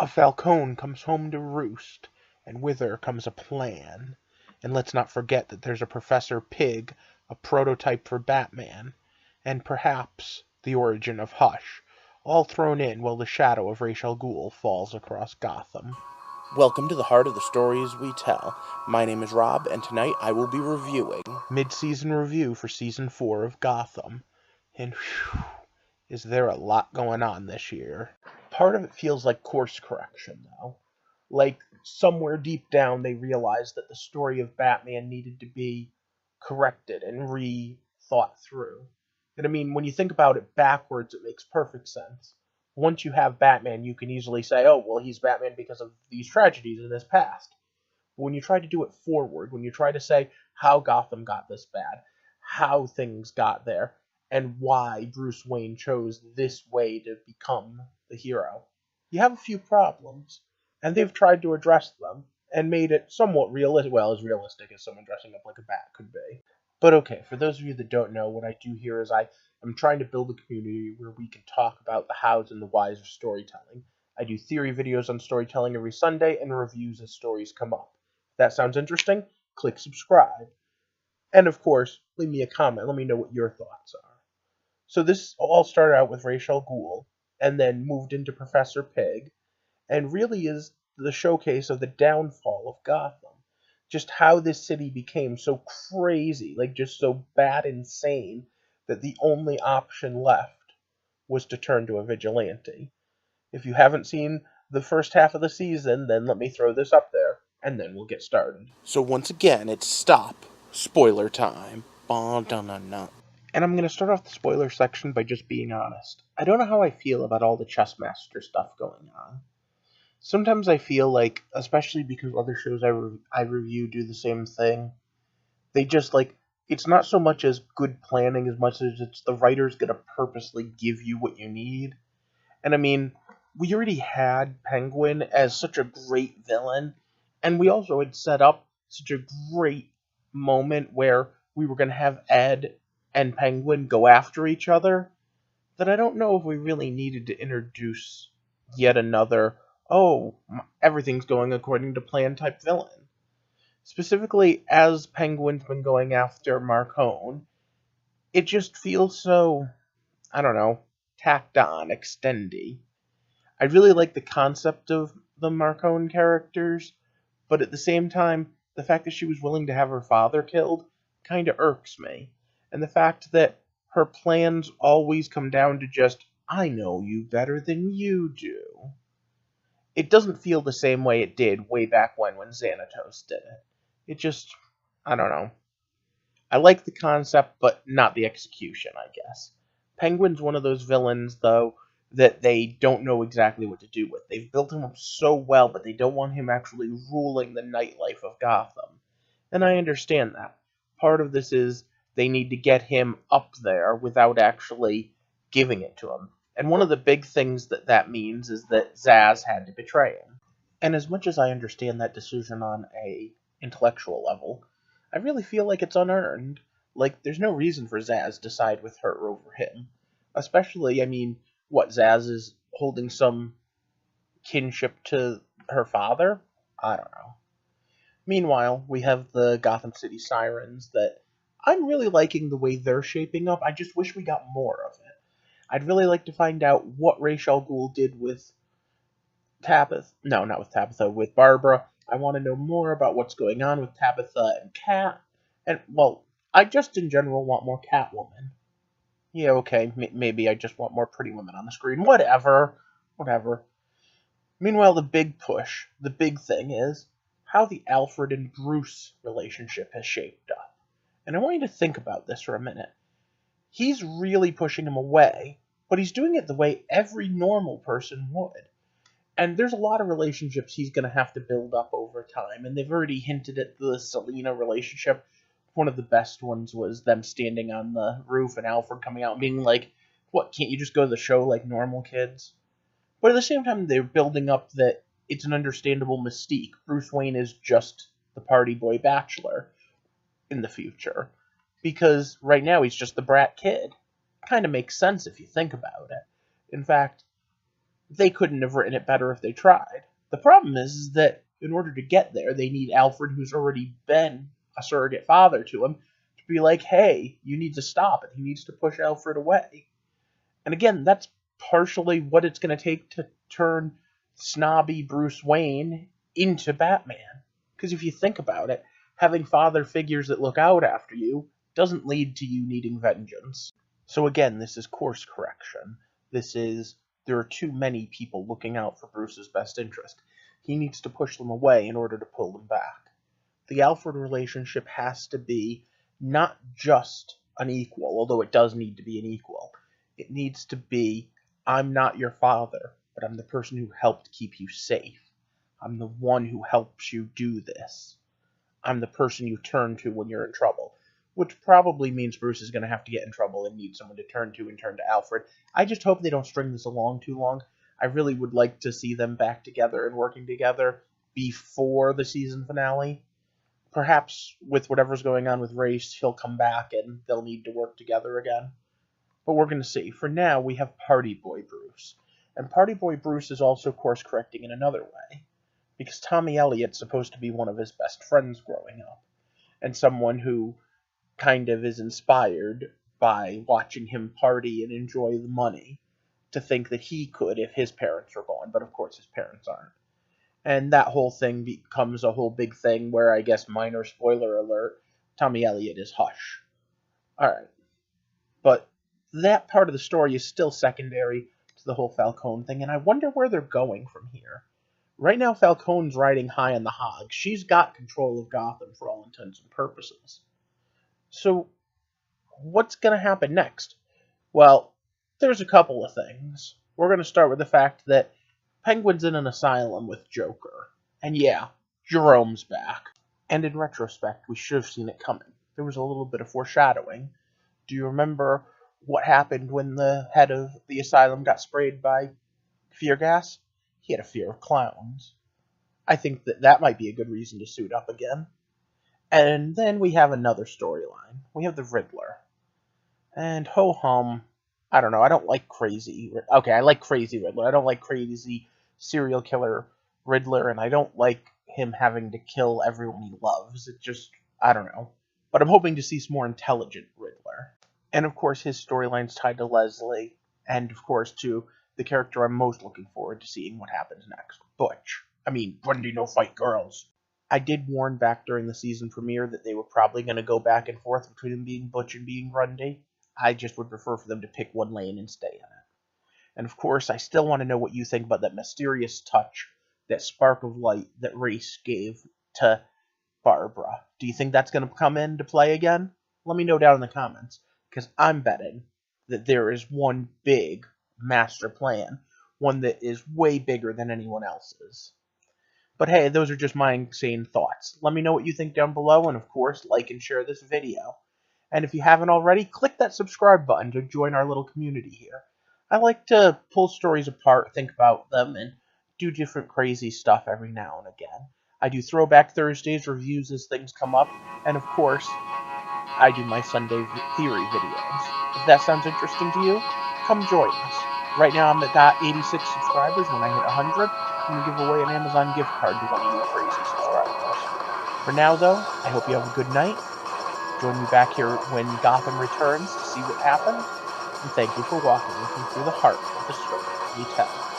A falcon comes home to roost, and with her comes a plan. And let's not forget that there's a Professor Pig, a prototype for Batman, and perhaps the origin of Hush, all thrown in while the shadow of Ra's al Ghul falls across Gotham. Welcome to the heart of the stories we tell. My name is Rob, and tonight I will be reviewing Midseason Review for Season 4 of Gotham. And whew, is there a lot going on this year. Part of it feels like course correction, though. Like, somewhere deep down they realized that the story of Batman needed to be corrected and re-thought through. And I mean, when you think about it backwards, it makes perfect sense. Once you have Batman, you can easily say, oh, well, he's Batman because of these tragedies in his past. But when you try to do it forward, when you try to say how Gotham got this bad, how things got there, and why Bruce Wayne chose this way to become the hero, you have a few problems. And they've tried to address them and made it somewhat realistic. Well, as realistic as someone dressing up like a bat could be. But okay, for those of you that don't know, what I do here is I am trying to build a community where we can talk about the hows and the whys of storytelling. I do theory videos on storytelling every Sunday and reviews as stories come up. If that sounds interesting, click subscribe. And of course, leave me a comment. Let me know what your thoughts are. So this all started out with Ra's al Ghul, and then moved into Professor Pig, and really is the showcase of the downfall of Gotham. Just how this city became so crazy, like just so bad insane, that the only option left was to turn to a vigilante. If you haven't seen the first half of the season, then let me throw this up there, and then we'll get started. So once again, it's stop. Spoiler time. And I'm going to start off the spoiler section by just being honest. I don't know how I feel about all the Chessmaster stuff going on. Sometimes I feel like, especially because other shows I review do the same thing, they just, like, it's not so much as good planning as much as it's the writer's going to purposely give you what you need. And I mean, we already had Penguin as such a great villain, and we also had set up such a great moment where we were going to have Ed and Penguin go after each other, that I don't know if we really needed to introduce yet another, oh, everything's going according to plan type villain. Specifically, as Penguin's been going after Marcone, it just feels so, I don't know, tacked on, extendy. I really like the concept of the Marcone characters, but at the same time, the fact that she was willing to have her father killed kinda irks me. And the fact that her plans always come down to just, I know you better than you do. It doesn't feel the same way it did way back when Xanatos did it. It just, I don't know. I like the concept, but not the execution, I guess. Penguin's one of those villains, though, that they don't know exactly what to do with. They've built him up so well, but they don't want him actually ruling the nightlife of Gotham. And I understand that. Part of this is they need to get him up there without actually giving it to him. And one of the big things that means is that Zsasz had to betray him. And as much as I understand that decision on a intellectual level, I really feel like it's unearned. Like, there's no reason for Zsasz to side with her over him. Especially, I mean, what, Zsasz is holding some kinship to her father? I don't know. Meanwhile, we have the Gotham City Sirens that I'm really liking the way they're shaping up. I just wish we got more of it. I'd really like to find out what Ra's al Ghul did with Tabitha. No, not with Tabitha, with Barbara. I want to know more about what's going on with Tabitha and Cat. And, well, I just in general want more Catwoman. Yeah, okay, maybe I just want more pretty women on the screen. Whatever. Whatever. Meanwhile, the big push, the big thing is how the Alfred and Bruce relationship has shaped up. And I want you to think about this for a minute. He's really pushing him away, but he's doing it the way every normal person would. And there's a lot of relationships he's going to have to build up over time, and they've already hinted at the Selina relationship. One of the best ones was them standing on the roof and Alfred coming out and being like, what, can't you just go to the show like normal kids? But at the same time, they're building up that it's an understandable mystique. Bruce Wayne is just the party boy bachelor in the future. Because right now he's just the brat kid. Kind of makes sense if you think about it. In fact, They couldn't have written it better if they tried. The problem is that in order to get there, they need Alfred, who's already been a surrogate father to him, to be like, hey, you need to stop it. He needs to push Alfred away. And again, that's partially what it's going to take to turn snobby Bruce Wayne into Batman. Because if you think about it, having father figures that look out after you doesn't lead to you needing vengeance. So again, this is course correction. There are too many people looking out for Bruce's best interest. He needs to push them away in order to pull them back. The Alfred relationship has to be not just an equal, although it does need to be an equal. It needs to be, I'm not your father, but I'm the person who helped keep you safe. I'm the one who helps you do this. I'm the person you turn to when you're in trouble. Which probably means Bruce is going to have to get in trouble and need someone to turn to and turn to Alfred. I just hope they don't string this along too long. I really would like to see them back together and working together before the season finale. Perhaps with whatever's going on with Race, he'll come back and they'll need to work together again. But we're going to see. For now, we have Party Boy Bruce. And Party Boy Bruce is also course-correcting in another way. Because Tommy Elliott's supposed to be one of his best friends growing up. And someone who kind of is inspired by watching him party and enjoy the money to think that he could if his parents were gone. But of course his parents aren't. And that whole thing becomes a whole big thing where, I guess, minor spoiler alert, Tommy Elliott is Hush. Alright. But that part of the story is still secondary to the whole Falcone thing, and I wonder where they're going from here. Right now, Falcone's riding high on the hog. She's got control of Gotham for all intents and purposes. So, what's going to happen next? Well, there's a couple of things. We're going to start with the fact that Penguin's in an asylum with Joker. And yeah, Jerome's back. And in retrospect, we should have seen it coming. There was a little bit of foreshadowing. Do you remember what happened when the head of the asylum got sprayed by fear gas? He had a fear of clowns. I think that might be a good reason to suit up again. And then we have another storyline. We have the Riddler. And ho-hum, I don't know, I don't like crazy... Okay, I like crazy Riddler. I don't like crazy serial killer Riddler, and I don't like him having to kill everyone he loves. It just, I don't know. But I'm hoping to see some more intelligent Riddler. And of course, his storyline's tied to Leslie, and of course to the character I'm most looking forward to seeing what happens next, Butch. I mean, Grundy no fight girls. I did warn back during the season premiere that they were probably going to go back and forth between him being Butch and being Grundy. I just would prefer for them to pick one lane and stay in it. And of course, I still want to know what you think about that mysterious touch, that spark of light that Race gave to Barbara. Do you think that's going to come into play again? Let me know down in the comments, because I'm betting that there is one big master plan, one that is way bigger than anyone else's. But hey, those are just my insane thoughts. Let me know what you think down below, and of course, like and share this video. And if you haven't already, click that subscribe button to join our little community here. I like to pull stories apart, think about them, and do different crazy stuff every now and again. I do Throwback Thursdays reviews as things come up, and of course, I do my Sunday theory videos. If that sounds interesting to you, come join us. Right now I'm at 86 subscribers. When I hit 100, I'm going to give away an Amazon gift card to one of you crazy subscribers. For now, though, I hope you have a good night. Join me back here when Gotham returns to see what happened. And thank you for walking with me through the heart of the story we tell.